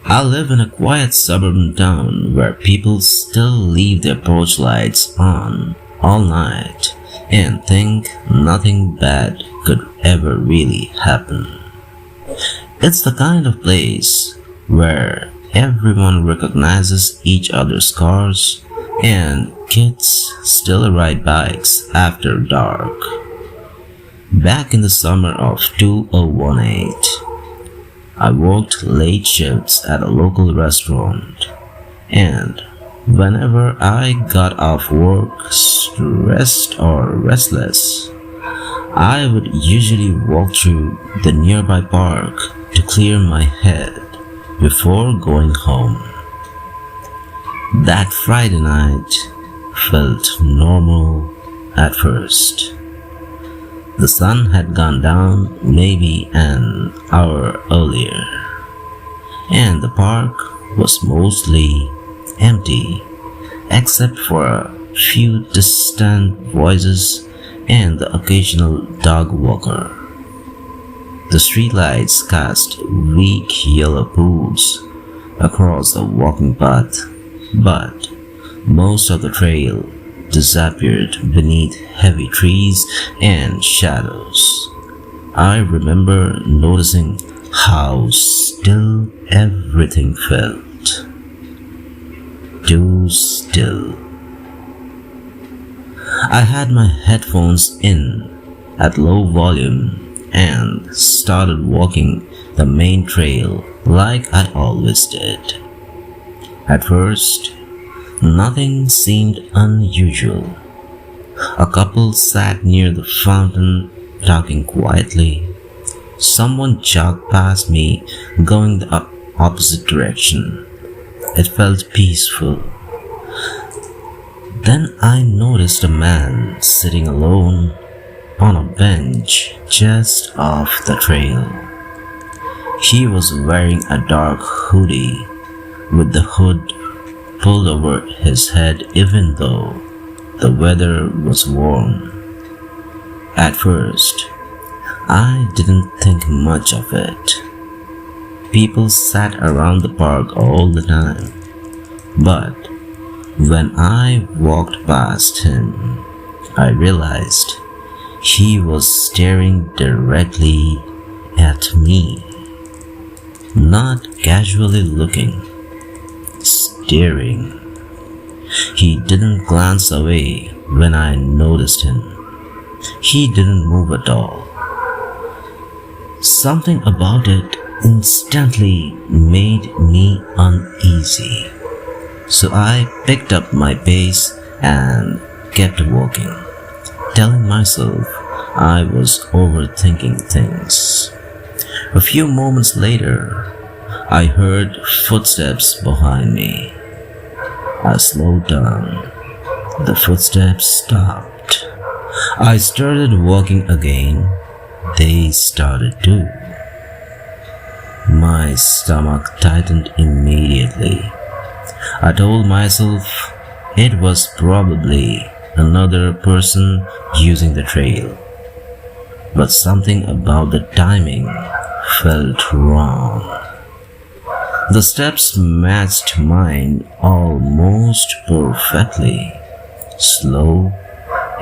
I live in a quiet suburban town where people still leave their porch lights on all night and think nothing bad could ever really happen. It's the kind of place where everyone recognizes each other's cars and kids still ride bikes after dark. Back in the summer of 2018, I worked late shifts at a local restaurant, and whenever I got off work stressed or restless, I would usually walk through the nearby park to clear my head before going home. That Friday night felt normal at first. The sun had gone down maybe an hour earlier, and the park was mostly empty except for a few distant voices and the occasional dog walker. The streetlights cast weak yellow pools across the walking path, but most of the trail disappeared beneath heavy trees and shadows. I remember noticing how still everything felt. Too still. I had my headphones in at low volume and started walking the main trail like I always did. At first, nothing seemed unusual. A couple sat near the fountain talking quietly. Someone jogged past me going the opposite direction. It felt peaceful. Then I noticed a man sitting alone on a bench just off the trail. He was wearing a dark hoodie with the hood pulled over his head even though the weather was warm. At first, I didn't think much of it. People sat around the park all the time, but when I walked past him, I realized he was staring directly at me, not casually looking, staring. He didn't glance away when I noticed him. He didn't move at all. Something about it instantly made me uneasy. So I picked up my pace and kept walking, telling myself I was overthinking things. A few moments later, I heard footsteps behind me. I slowed down. The footsteps stopped. I started walking again. They started too. My stomach tightened immediately. I told myself it was probably another person using the trail. But something about the timing felt wrong. The steps matched mine almost perfectly, slow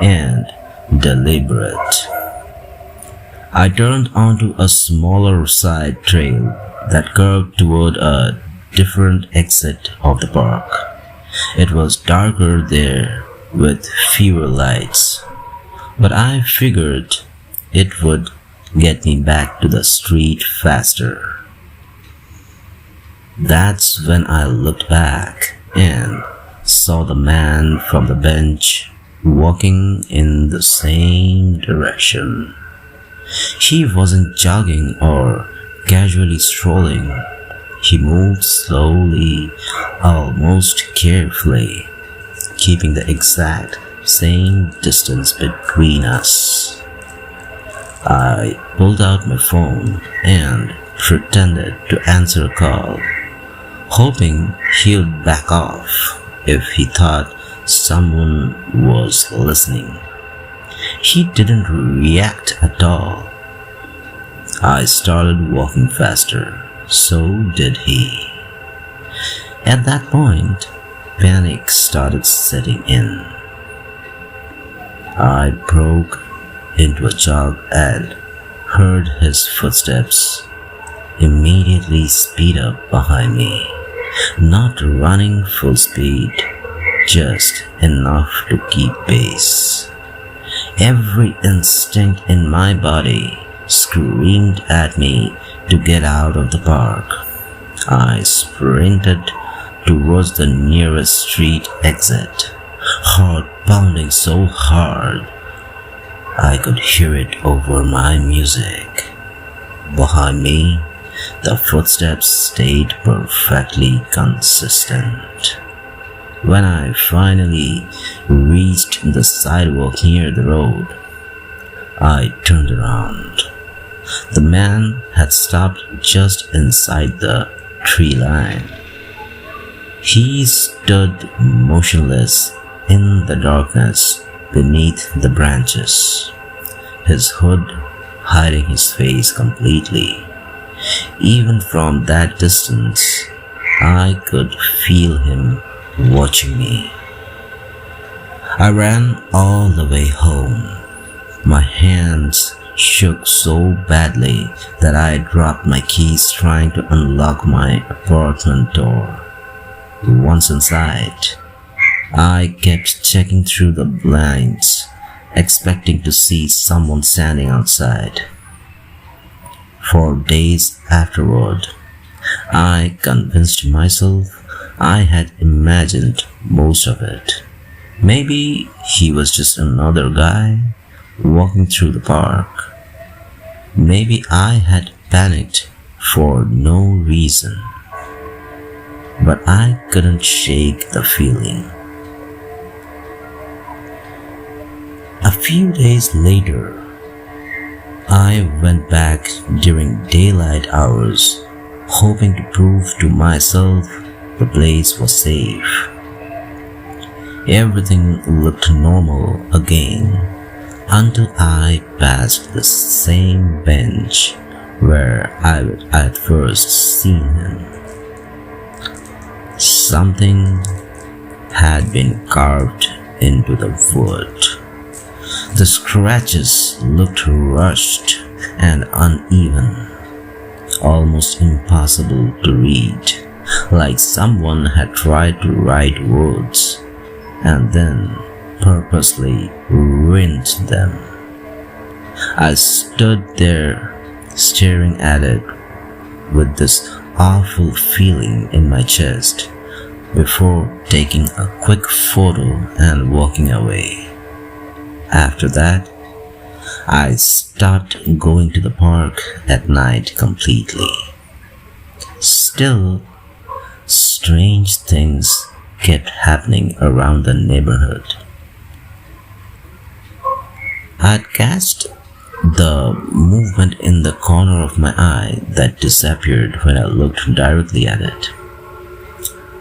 and deliberate. I turned onto a smaller side trail that curved toward a different exit of the park. It was darker there with fewer lights, but I figured it would get me back to the street faster. That's when I looked back and saw the man from the bench walking in the same direction. He wasn't jogging or casually strolling. He moved slowly, almost carefully, keeping the exact same distance between us. I pulled out my phone and pretended to answer a call, hoping he'd back off if he thought someone was listening. He didn't react at all. I started walking faster, so did he. At that point, panic started setting in. I broke into a jog and heard his footsteps immediately speed up behind me, not running full speed, just enough to keep pace. Every instinct in my body screamed at me to get out of the park. I sprinted towards the nearest street exit, heart pounding so hard I could hear it over my music. Behind me, the footsteps stayed perfectly consistent. When I finally reached the sidewalk near the road, I turned around. The man had stopped just inside the tree line. He stood motionless in the darkness beneath the branches, his hood hiding his face completely. Even from that distance, I could feel him watching me. I ran all the way home. My hands shook so badly that I dropped my keys trying to unlock my apartment door. Once inside, I kept checking through the blinds, expecting to see someone standing outside. For days afterward, I convinced myself I had imagined most of it. Maybe he was just another guy walking through the park. Maybe I had panicked for no reason. But I couldn't shake the feeling. A few days later, I went back during daylight hours, hoping to prove to myself the place was safe. Everything looked normal again until I passed the same bench where I had first seen him. Something had been carved into the wood. The scratches looked rushed and uneven, almost impossible to read, like someone had tried to write words and then purposely ruined them. I stood there staring at it with this awful feeling in my chest before taking a quick photo and walking away. After that, I stopped going to the park at night completely. Still, strange things kept happening around the neighborhood. I'd catched the movement in the corner of my eye that disappeared when I looked directly at it.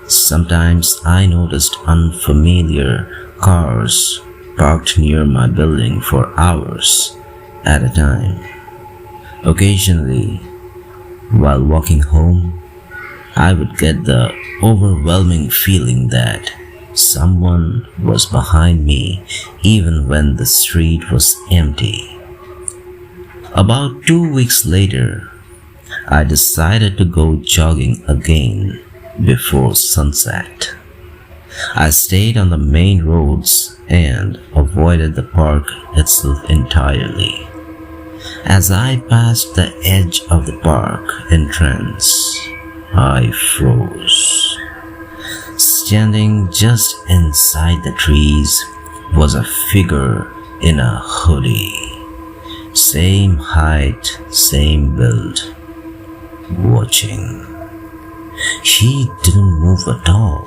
Sometimes I noticed unfamiliar cars parked near my building for hours at a time. Occasionally, while walking home, I would get the overwhelming feeling that someone was behind me even when the street was empty. About 2 weeks later, I decided to go jogging again before sunset. I stayed on the main roads and avoided the park itself entirely. As I passed the edge of the park entrance, I froze. Standing just inside the trees was a figure in a hoodie. Same height, same build. Watching. He didn't move at all.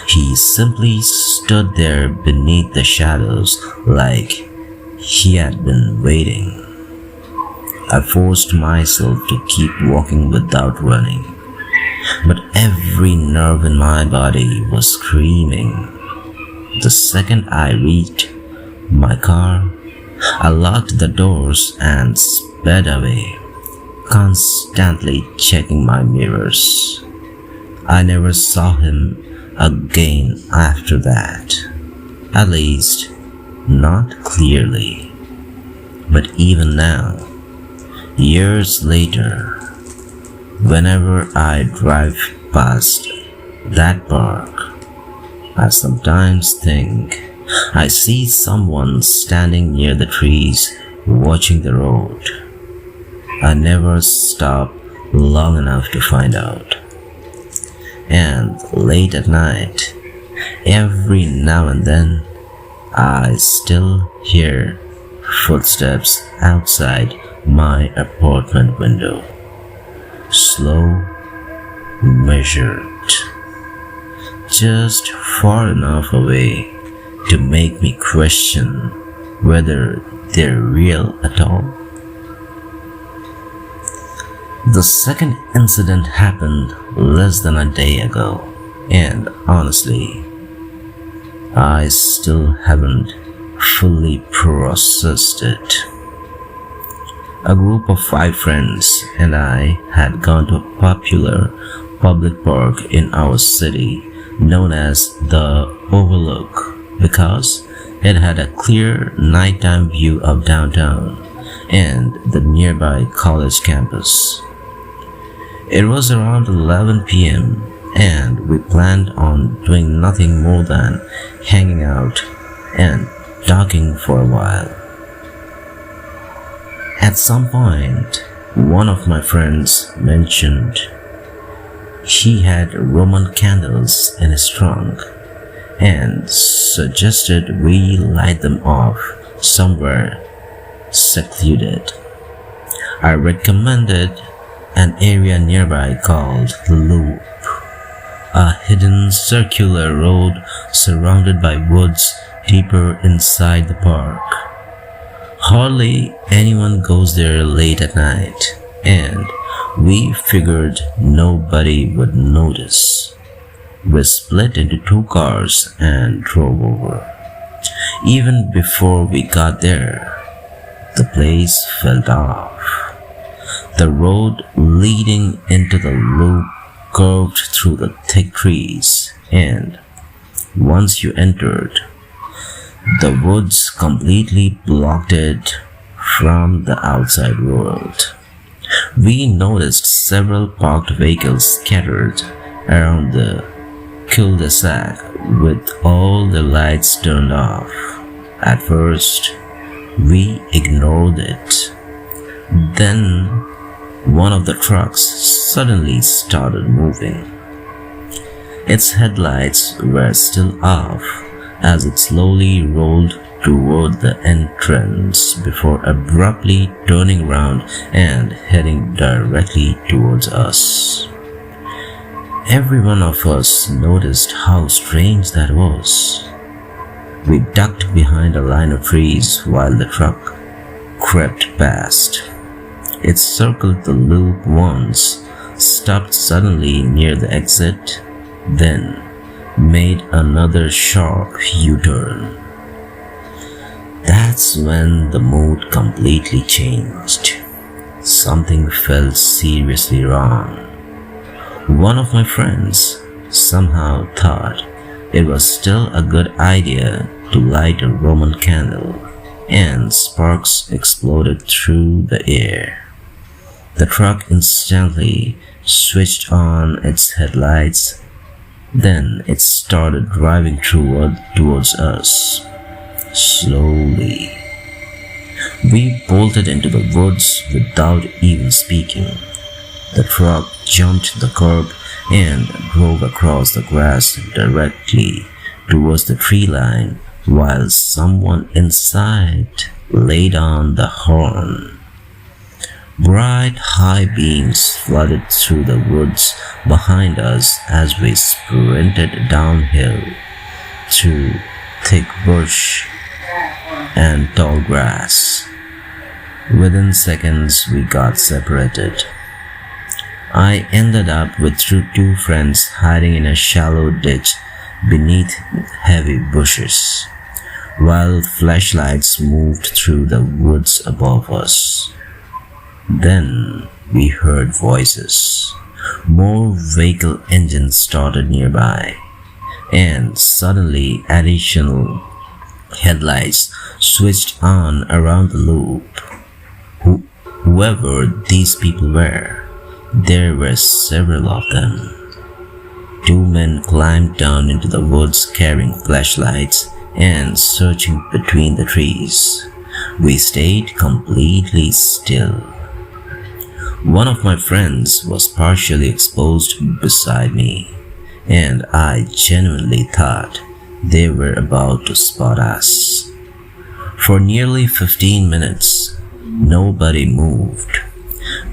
He simply stood there beneath the shadows like he had been waiting. I forced myself to keep walking without running, but every nerve in my body was screaming. The second I reached my car, I locked the doors and sped away, constantly checking my mirrors. I never saw him again after that. At least, not clearly. But even now, years later, whenever I drive past that park, I sometimes think I see someone standing near the trees watching the road. I never stop long enough to find out. And late at night, every now and then, I still hear footsteps outside my apartment window. Slow, measured, just far enough away to make me question whether they're real at all. The second incident happened less than a day ago, and honestly, I still haven't fully processed it. A group of 5 friends and I had gone to a popular public park in our city known as the Overlook because it had a clear nighttime view of downtown and the nearby college campus. It was around 11 p.m. and we planned on doing nothing more than hanging out and talking for a while. At some point, one of my friends mentioned he had Roman candles in his trunk and suggested we light them off somewhere secluded. I recommended an area nearby called the Loop, a hidden circular road surrounded by woods deeper inside the park. Hardly anyone goes there late at night, and we figured nobody would notice. We split into 2 cars and drove over. Even before we got there, the place felt off. The road leading into the loop curved through the thick trees, and once you entered, the woods completely blocked it from the outside world. We noticed several parked vehicles scattered around the cul-de-sac with all the lights turned off. At first, we ignored it. Then, one of the trucks suddenly started moving. Its headlights were still off as it slowly rolled toward the entrance before abruptly turning around and heading directly towards us. Every one of us noticed how strange that was. We ducked behind a line of trees while the truck crept past. It circled the loop once, stopped suddenly near the exit, then made another sharp U-turn. That's when the mood completely changed. Something felt seriously wrong. One of my friends somehow thought it was still a good idea to light a Roman candle, and sparks exploded through the air. The truck instantly switched on its headlights. Then it started driving towards us, slowly. We bolted into the woods without even speaking. The truck jumped the curb and drove across the grass directly towards the tree line while someone inside laid on the horn. Bright high beams flooded through the woods behind us as we sprinted downhill through thick bush and tall grass. Within seconds, we got separated. I ended up with 2 friends hiding in a shallow ditch beneath heavy bushes, while flashlights moved through the woods above us. Then we heard voices. More vehicle engines started nearby, and suddenly additional headlights switched on around the loop. Whoever these people were, there were several of them. Two men climbed down into the woods carrying flashlights and searching between the trees. We stayed completely still. One of my friends was partially exposed beside me, and I genuinely thought they were about to spot us. For nearly 15 minutes, nobody moved.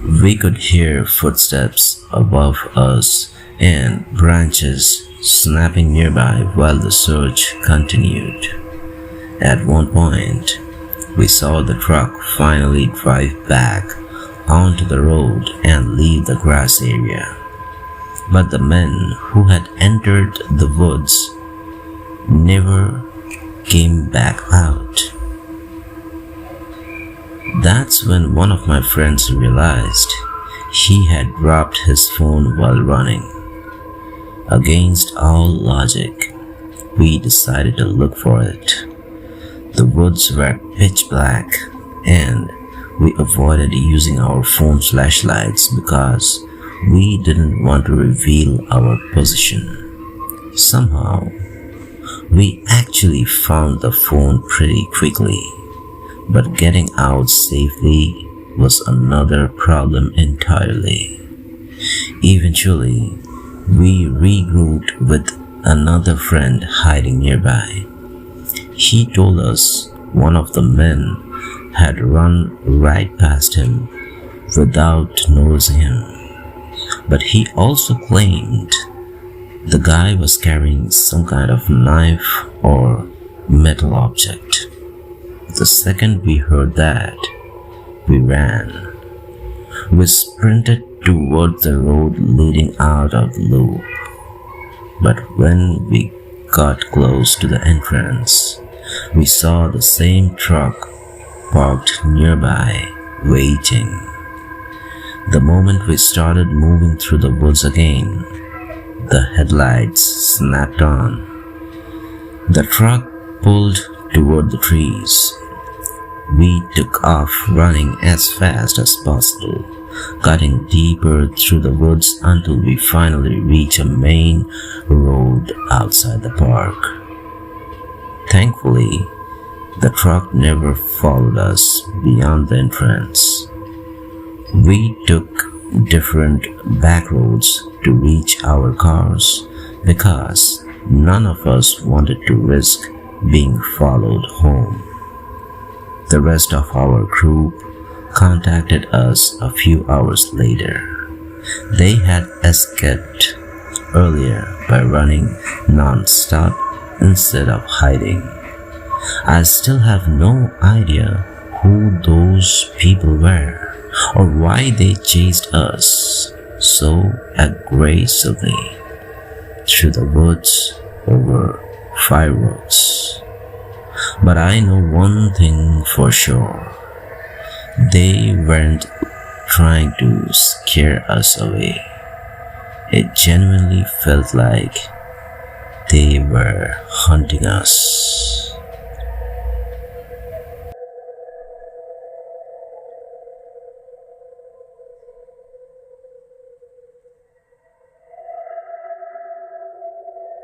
We could hear footsteps above us and branches snapping nearby while the search continued. At one point, we saw the truck finally drive back onto the road and leave the grass area. But the men who had entered the woods never came back out. That's when one of my friends realized he had dropped his phone while running. Against all logic, we decided to look for it. The woods were pitch black, and we avoided using our phone flashlights because we didn't want to reveal our position. Somehow, we actually found the phone pretty quickly, but getting out safely was another problem entirely. Eventually, we regrouped with another friend hiding nearby. He told us one of the men had run right past him without noticing him, but he also claimed the guy was carrying some kind of knife or metal object. The second we heard that, we ran. We sprinted toward the road leading out of the loop. But when we got close to the entrance, we saw the same truck parked nearby, waiting. The moment we started moving through the woods again, the headlights snapped on. The truck pulled toward the trees. We took off running as fast as possible, cutting deeper through the woods until we finally reached a main road outside the park. Thankfully, the truck never followed us beyond the entrance. We took different back roads to reach our cars because none of us wanted to risk being followed home. The rest of our group contacted us a few hours later. They had escaped earlier by running non-stop instead of hiding. I still have no idea who those people were or why they chased us so aggressively through the woods over fireworks. But I know one thing for sure. They weren't trying to scare us away. It genuinely felt like they were hunting us.